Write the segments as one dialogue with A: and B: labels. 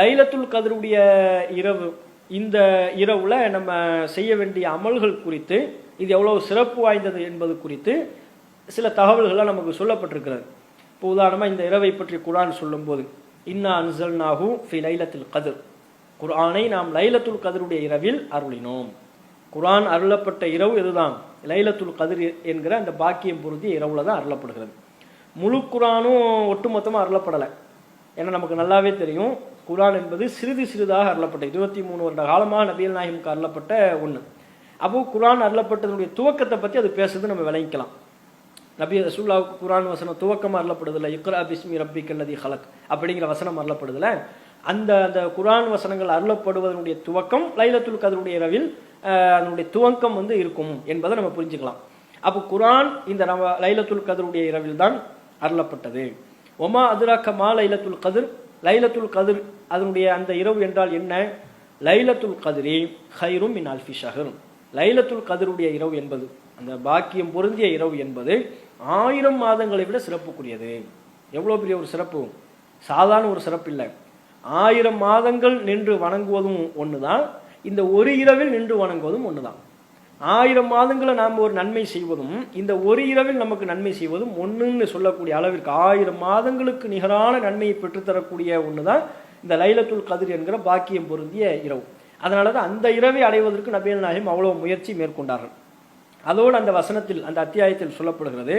A: லைலத்துல் கதருடைய இரவு, இந்த இரவுல நம்ம செய்ய வேண்டிய அமல்கள் குறித்து, இது எவ்வளவு சிறப்பு வாய்ந்தது என்பது குறித்து சில தகவல்கள்லாம் நமக்கு சொல்லப்பட்டிருக்கிறது. இப்போ உதாரணமாக இந்த இரவை பற்றி குர்ஆன் சொல்லும்போது, இன்னா அன்ஸல்நாஹு ஃபி லைலத்துல் கத்ர், குர்ஆனை நாம் லைலத்துல் கதருடைய இரவில் அருளினோம். குர்ஆன் அருளப்பட்ட இரவு இதுதான், லைலத்துல் கத்ர் என்கிற அந்த பாக்கியம் பொருந்திய இரவுல தான் அருளப்படுகிறது. முழு குர்ஆனும் ஒட்டுமொத்தமாக அருளப்படலை. ஏன்னா நமக்கு நல்லாவே தெரியும், குர்ஆன் என்பது சிறிது சிறிதாக அருளப்பட்ட 23 வருட காலமாக நபிகள் நாயகமுக்கு அருளப்பட்ட ஒன்று. அப்போ குர்ஆன் அருளப்பட்டதனுடைய துவக்கத்தை பற்றி அது பேசுறது நம்ம விளங்கிக்கலாம். நபி ரசூலுல்லாஹ்வுக்கு குர்ஆன் வசனம் துவக்கமாக அருளப்படுதில்லை, இக்ரா பிஸ்மி ரப்பிக்கல் லதீ ஹலக் அப்படிங்கிற வசனம் அருளப்படுதில்லை. அந்த குர்ஆன் வசனங்கள் அருளப்படுவதனுடைய துவக்கம் லைலத்துல் கத்ருடைய இரவில் அதனுடைய துவக்கம் இருக்கும் என்பதை நம்ம புரிஞ்சுக்கலாம். அப்போ குர்ஆன் இந்த லைலத்துல் கத்ருடைய இரவில் தான் அருளப்பட்டது. ஒமா அதுராக்க மா லைலத்துல் கத்ர், லைலத்துல் கத்ர் அதனுடைய அந்த இரவு என்றால் என்ன? லைலத்துல் கத்ரி ஹைரும் மின் அல்ஃபி ஷஹர், லைலத்துல் கத்ருடைய இரவு என்பது, அந்த பாக்கியம் பொருந்திய இரவு என்பது 1000 மாதங்களை விட சிறப்புக்குரியது. எவ்வளோ பெரிய ஒரு சிறப்பு! சாதாரண ஒரு சிறப்பு இல்லை. 1000 மாதங்கள் நின்று வணங்குவதும் ஒன்று தான், இந்த ஒரு இரவில் நின்று வணங்குவதும் ஒன்று தான். 1000 மாதங்களை நாம் ஒரு நன்மை செய்வதும் இந்த ஒரு இரவில் நமக்கு நன்மை செய்வதும் ஒன்றுன்னு சொல்லக்கூடிய அளவிற்கு 1000 மாதங்களுக்கு நிகரான நன்மையை பெற்றுத்தரக்கூடிய ஒன்று தான் இந்த லைலத்துல் கத்ர் என்கிற பாக்கியம் பொருந்திய இரவு. அதனால தான் அந்த இரவை அடைவதற்கு நபிகள் நாயகம் அவ்வளவு முயற்சி மேற்கொண்டார்கள். அதோடு அந்த வசனத்தில், அந்த அத்தியாயத்தில் சொல்லப்படுகிறது,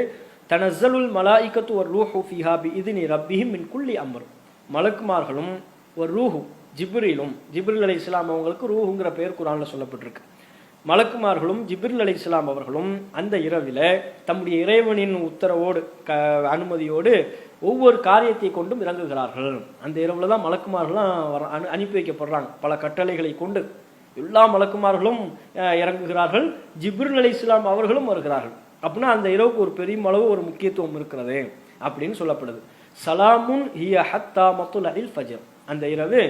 A: தனஸ்ஸலுல் மலாயிகத்து ஒரு ரூஹு ஃபீஹா பிஇذن ரப்பிஹிம் மின் குல்லி அம்ர், மலக்குமார்களும் ஒரு ரூஹு ஜிப்ரீலும், ஜிப்ரீல் அலைஹிஸ்ஸலாம் அவங்களுக்கு ரூஹுங்கிற பெயர் குர்ஆன்ல சொல்லப்பட்டிருக்கு. மலக்குமார்களும் ஜிப்ரீல் அலைஹிஸ்ஸலாம் அவர்களும் அந்த இரவில தம்முடைய இறைவனின் உத்தரவோடு அனுமதியோடு ஒவ்வொரு காரியத்தை கொண்டும் இறங்குகிறார்கள். அந்த இரவுல தான் மலக்குமார்களும் அனுப்பி வைக்கப்படுறாங்க. பல கட்டளைகளை கொண்டு எல்லா மலக்குமார்களும் இறங்குகிறார்கள், ஜிப்ரீல் அலைஹிஸ்ஸலாம் அவர்களும் வருகிறார்கள். அப்படின்னா அந்த இரவுக்கு ஒரு பெரிய அளவு ஒரு முக்கியத்துவம் இருக்கிறது அப்படின்னு சொல்லப்படுது. சலாமுன் ஹிய ஹத்தா மத்லஇல் ஃபஜ்ர், அந்த இரவு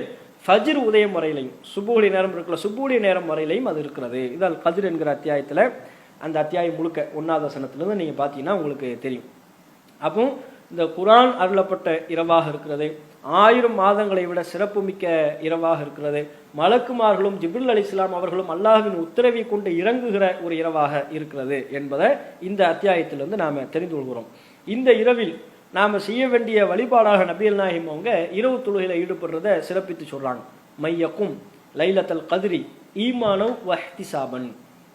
A: ஃபஜ்ர் உதயம் வரையிலையும், சுபூஹுடைய நேரம் இருக்குல்ல, சுபூஹுடைய நேரம் வரையிலையும் அது இருக்கிறது. இது அல் கத்ர் என்கிற அத்தியாயத்தில், அந்த அத்தியாயம் முழுக்க 1வது வசனத்திலிருந்து நீங்கள் பார்த்தீங்கன்னா உங்களுக்கு தெரியும். அப்போ இந்த குர்ஆன் அருளப்பட்ட இரவாக இருக்கிறது, 1000 மாதங்களை விட சிறப்பு மிக்க இரவாக இருக்கிறது, மலக்குமார்களும் ஜிப்ரீல் அலைஹிஸ்ஸலாம் அவர்களும் அல்லாஹ்வின் உத்தரவை கொண்டு இறங்குகிற ஒரு இரவாக இருக்கிறது என்பதை இந்த அத்தியாயத்திலிருந்து நாம் தெரிந்து கொள்கிறோம். இந்த இரவில் நாம் செய்ய வேண்டிய வழிபாடாக நபிகள் நாயகம் அவங்க இரவு தொழுகையில் ஈடுபடுறதை சிறப்பித்து சொல்றாங்க. மையக்கும் லைலத்தல் கத்ரி ஈமானவ் வஹ்திசாபன்,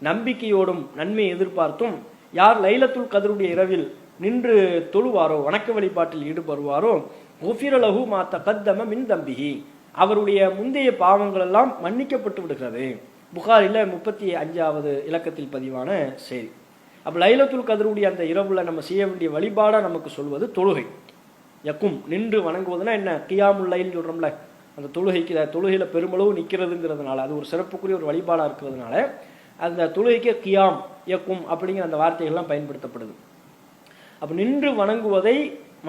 A: நம்பிக்கையோடும் நன்மை எதிர்பார்த்தும் யார் லைலத்துல் கத்ருடைய இரவில் நின்று தொழுவாரோ, வணக்க வழிபாட்டில் ஈடுபடுவாரோ, குஃபிர லஹு மா தகத்தம மின் தம்பிஹி, அவருடைய முந்தைய பாவங்கள் எல்லாம் மன்னிக்கப்பட்டு விடுகிறது. புகாரில 35வது இலக்கத்தில் பதிவான செய்தி. அப்போ லைலத்துல் கத்ருடைய அந்த இரவுல நம்ம செய்ய வேண்டிய வழிபாடாக நமக்கு சொல்வது தொழுகை. யக்கும் நின்று வணங்குவதுனா என்ன? கியாமுல் லைல் சொல்றோம்ல, அந்த தொழுகையில பெருமளவு நிற்கிறதுங்கிறதுனால, அது ஒரு சிறப்புக்குரிய ஒரு வழிபாடாக இருக்கிறதுனால அந்த தொழுகைக்கு கியாம் யக்கும் அப்படிங்கிற அந்த வார்த்தைகள்லாம் பயன்படுத்தப்படுது. அப்போ நின்று வணங்குவதை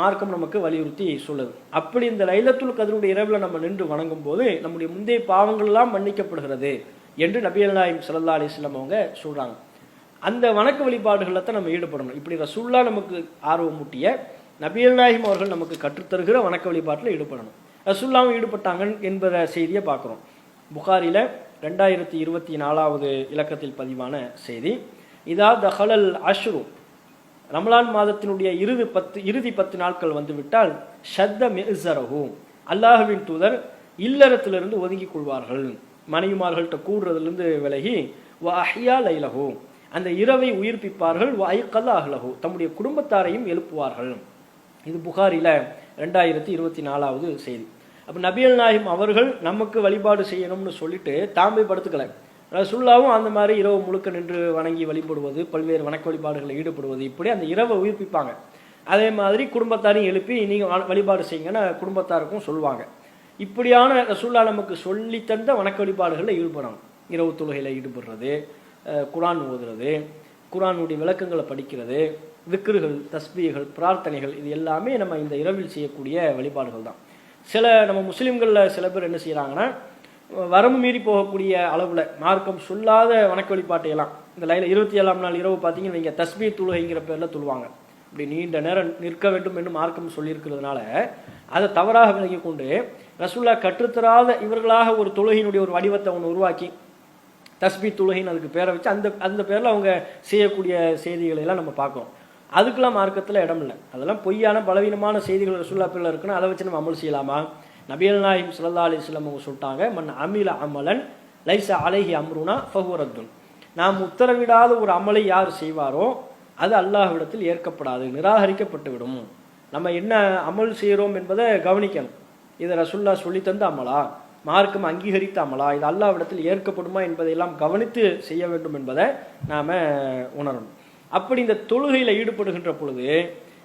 A: மார்க்கம் நமக்கு வலியுறுத்தி சொல்லுது. அப்படி இந்த லைலத்துல் கத்ருடைய இரவுல நம்ம நின்று வணங்கும் போது நம்முடைய முந்தைய பாவங்கள் எல்லாம் மன்னிக்கப்படுகிறது என்று நபிகள் நாயகம் ஸல்லல்லாஹு அலைஹி வஸல்லம் அவங்க சொல்றாங்க. அந்த வணக்க வழிபாடுகளில் தான் நம்ம ஈடுபடணும். இப்படி ரசூல்லா நமக்கு ஆர்வம் மூட்டிய, நபிகள் நாயகம் அவர்கள் நமக்கு கற்றுத்தருகிற வணக்க வழிபாட்டில் ஈடுபடணும். ரசூல்லாவும் ஈடுபட்டாங்க என்கிற செய்தியை பார்க்குறோம். புகாரில 2024வது இலக்கத்தில் பதிவான செய்தி. இதா தஹலல் அஷ்ரு, ரமலான் மாதத்தினுடைய இறுதி 10 நாட்கள் வந்துவிட்டால், ஷத்த மிஸ்ஸரஹு, அல்லாஹ்வின் தூதர் இல்லறத்திலிருந்து ஒதுங்கி கொள்வார்கள், மனைவிமார்கள்ட்ட கூடுறதுலேருந்து விலகி, வ அஹ்யா லைலஹு, அந்த இரவை உயிர்ப்பிப்பார்கள், வ ஐகல் அஹ்லஹு, தம்முடைய குடும்பத்தாரையும் எழுப்புவார்கள். இது புகாரில 2024வது செய்தி. அப்போ நபிகள் நாயகம் அவர்கள் நமக்கு வழிபாடு செய்யணும்னு சொல்லிட்டு தாம்பை படுத்துக்கலை. ரசூலுல்லாவும் அந்த மாதிரி இரவு முழுக்க நின்று வணங்கி வழிபடுவது, பல்வேறு வணக்க வழிபாடுகளில் ஈடுபடுவது, இப்படி அந்த இரவை உயிர்ப்பிப்பாங்க. அதே மாதிரி குடும்பத்தாரையும் எழுப்பி நீங்கள் வழிபாடு செய்யுங்கன்னு குடும்பத்தாருக்கும் சொல்லுவாங்க. இப்படியான ரசூலுல்லா நமக்கு சொல்லி தந்த வணக்க வழிபாடுகளில் ஈடுபடுறாங்க. இரவு தொழுகையில் ஈடுபடுறது, குர்ஆன் ஓதுறது, குர்ஆனுடைய விளக்கங்களை படிக்கிறது, விக்ருகள், தஸ்பீகள், பிரார்த்தனைகள், இது எல்லாமே நம்ம இந்த இரவில் செய்யக்கூடிய வழிபாடுகள் தான். நம்ம முஸ்லீம்களில் சில பேர் என்ன செய்கிறாங்கன்னா, வரம்பு மீறி போகக்கூடிய அளவில் மார்க்கம் சொல்லாத வணக்க வழிபாட்டையெல்லாம், இந்த 27ஆம் நாள் இரவு பார்த்தீங்கன்னு வைங்க, தஸ்பீ தொழுகைங்கிற பேரில் தொழுவாங்க. இப்படி நீண்ட நேரம் நிற்க வேண்டும் என்று மார்க்கம் சொல்லியிருக்கிறதுனால அதை தவறாக விளங்கி கொண்டு ரசூல்லா கற்றுத்தராத இவர்களாக ஒரு தொழுகையினுடைய ஒரு வடிவத்தை அவங்க உருவாக்கி தஸ்பீ தொழுகைன்னு அதுக்கு பேரை வச்சு அந்த பேரில் அவங்க செய்யக்கூடிய செய்திகளை எல்லாம் நம்ம பார்க்குறோம். அதுக்கெல்லாம் மார்க்கத்தில் இடம் இல்லை. அதெல்லாம் பொய்யான பலவீனமான செய்திகள் ரசூல்லா பேரில் இருக்குன்னா அதை வச்சு நம்ம அமல் செய்யலாமா? நபிகள் நாயகம் ஸல்லல்லாஹு அலைஹி வஸல்லம் அவங்க சொல்லிட்டாங்க, மன் அமில அமலன் லைஸ அலைஹி அம்ருனா ஃபஹுவ ரத்துன். நாம் உத்தரவிடாத ஒரு அமலை யார் செய்வாரோ அது அல்லாஹ்விடத்தில் ஏற்கப்படாது, நிராகரிக்கப்பட்டு விடும். நம்ம என்ன அமல் செய்கிறோம் என்பதை கவனிக்கணும். இதை ரசூல்லா சொல்லி தந்த அமலா, மார்க்கம் அங்கீகரித்த அமலா, இது அல்லாஹ்விடத்தில் ஏற்கப்படுமா என்பதையெல்லாம் கவனித்து செய்ய வேண்டும் என்பதை நாம் உணரணும். அப்படி இந்த தொழுகையில் ஈடுபடுகின்ற பொழுது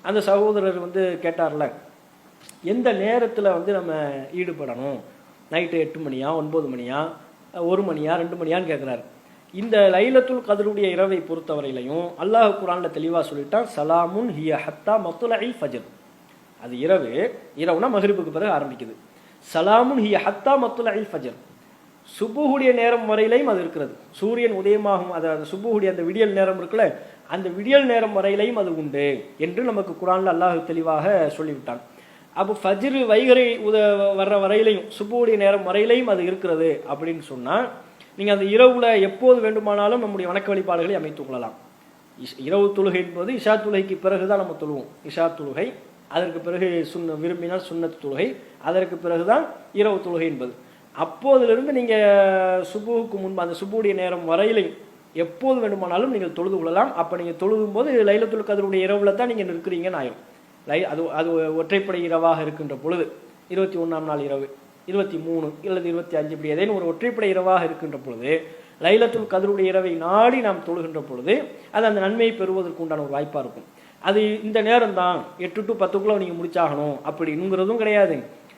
A: அந்த சகோதரர் கேட்டார்ல, எந்த நேரத்தில் நம்ம ஈடுபடணும்? நைட்டு 8 மணியா, 9 மணியா, 1 மணியா, 2 மணியான்னு கேட்குறாரு. இந்த லைலத்துல் கத்ருடைய இரவை பொறுத்தவரையிலையும் அல்லாஹ் குர்ஆன்ல தெளிவாக சொல்லிட்டான், சலாமுன் ஹிய ஹத்தா மத்லஇல் ஃபஜ்ர். அது இரவுனா மக்ரிபுக்கு பிறகு ஆரம்பிக்குது. சலாமுன் ஹிய ஹத்தா மத்லஇல் ஃபஜ்ர், சுபுஹுடைய நேரம் வரையிலையும் அது இருக்கிறது. சூரியன் உதயமாகும் அது சுபுஹுடைய அந்த விடியல் நேரம் இருக்குல்ல, அந்த விடியல் நேரம் வரையிலையும் அது உண்டு என்று நமக்கு குர்ஆன்ல அல்லாஹ் தெளிவாக சொல்லிவிட்டான். அப்போ ஃபஜ்ர் வைகரை வர்ற வரையிலையும் சுபுஹுடைய நேரம் வரையிலையும் அது இருக்கிறது அப்படின்னு சொன்னால் நீங்கள் அந்த இரவுல எப்போது வேண்டுமானாலும் நம்முடைய வணக்க வழிபாடுகளை அமைத்துக் கொள்ளலாம். இரவு தொழுகை என்பது இஷா தொழுகைக்கு பிறகு தான் நம்ம தொழுவோம். இஷா தொழுகை, அதற்கு பிறகு விரும்பினால் சுன்னத் தொழுகை, அதற்கு பிறகுதான் இரவு தொழுகை என்பது. அப்போதிலிருந்து நீங்கள் சுபுவுக்கு முன்பு அந்த சுபுடைய நேரம் வரையிலையும் எப்போது வேண்டுமானாலும் நீங்கள் தொழுது கொள்ளலாம். அப்போ நீங்கள் தொழுதும் போது லைலத்துல் கத்ருடைய இரவுல தான் நீங்கள் நிற்கிறீங்கன்னு ஆயிரும். அது ஒற்றைப்படை இரவாக இருக்கின்ற பொழுது 21ஆம் நாள் இரவு, 23 அல்லது 25 இப்படி ஏதேனும் ஒரு ஒற்றைப்படை இரவாக இருக்கின்ற பொழுது லைலத்துல் கத்ருடைய இரவை நாடி நாம் தொழுகின்ற பொழுது அது அந்த நன்மையை பெறுவதற்கு உண்டான ஒரு வாய்ப்பாக இருக்கும். அது இந்த நேரம் தான் 8 to 10க்குள்ளே நீங்கள் முடிச்சாகணும் அப்படிங்கிறதும் கிடையாது.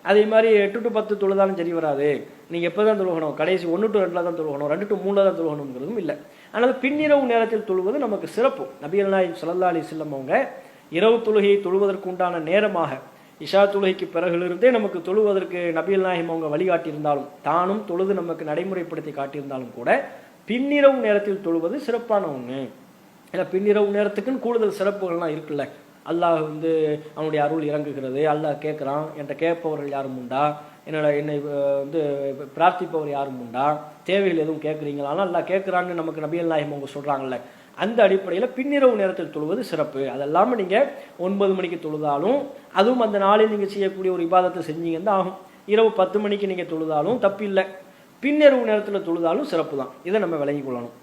A: அதே மாதிரி 8 to 10 தொழுதாலும் சரி வராது. நீங்கள் எப்போ தான் தொழுகணும், கடைசி 1 to 2 தான் தொழுகணும், 2 to 3 தான் தொழுகணுங்கிறதும் இல்லை. அதனால் பின்னிரவு நேரத்தில் தொழுவது நமக்கு சிறப்பு. நபிகள் நாயகம் ஸல்லல்லாஹு அலைஹி வஸல்லம் அவங்க இரவு தொழுகையை தொழுவதற்கு உண்டான நேரமாக இஷா தொழுகைக்கு பிறகிலிருந்தே நமக்கு தொழுவதற்கு நபிகள் நாயகம் அவங்க வழிகாட்டியிருந்தாலும், தானும் தொழுது நமக்கு நடைமுறைப்படுத்தி காட்டியிருந்தாலும் கூட பின்னிரவு நேரத்தில் தொழுவது சிறப்பான ஒன்று. ஏன்னா பின்னிரவு நேரத்துக்குன்னு கூடுதல் சிறப்புகள்லாம் இருக்குல்ல. அல்லாஹ் அவனுடைய அருள் இறங்குகிறது, அல்லாஹ் கேட்குறான், என்கிட்ட கேட்பவர்கள் யாரும் உண்டா, என்னை பிரார்த்திப்பவர் யாரும் உண்டா, தேவைகள் எதுவும் கேட்குறீங்களாலும் அல்லாஹ் கேட்குறான்னு நமக்கு நபிகள் நாயகம் அவங்க சொல்கிறாங்கல்ல. அந்த அடிப்படையில் பின்னிரவு நேரத்தில் தொழுவது சிறப்பு. அதெல்லாமல் நீங்கள் 9 மணிக்கு தொழுதாலும் அதுவும் அந்த நாளில் நீங்கள் செய்யக்கூடிய ஒரு இபாதத்தை செஞ்சீங்கன்னா ஆகும். இரவு 10 மணிக்கு நீங்கள் தொழுதாலும் தப்பு இல்லை, பின்னிரவு நேரத்தில் தொழுதாலும் சிறப்பு தான். இதை நம்ம விளங்கிக் கொள்ளணும்.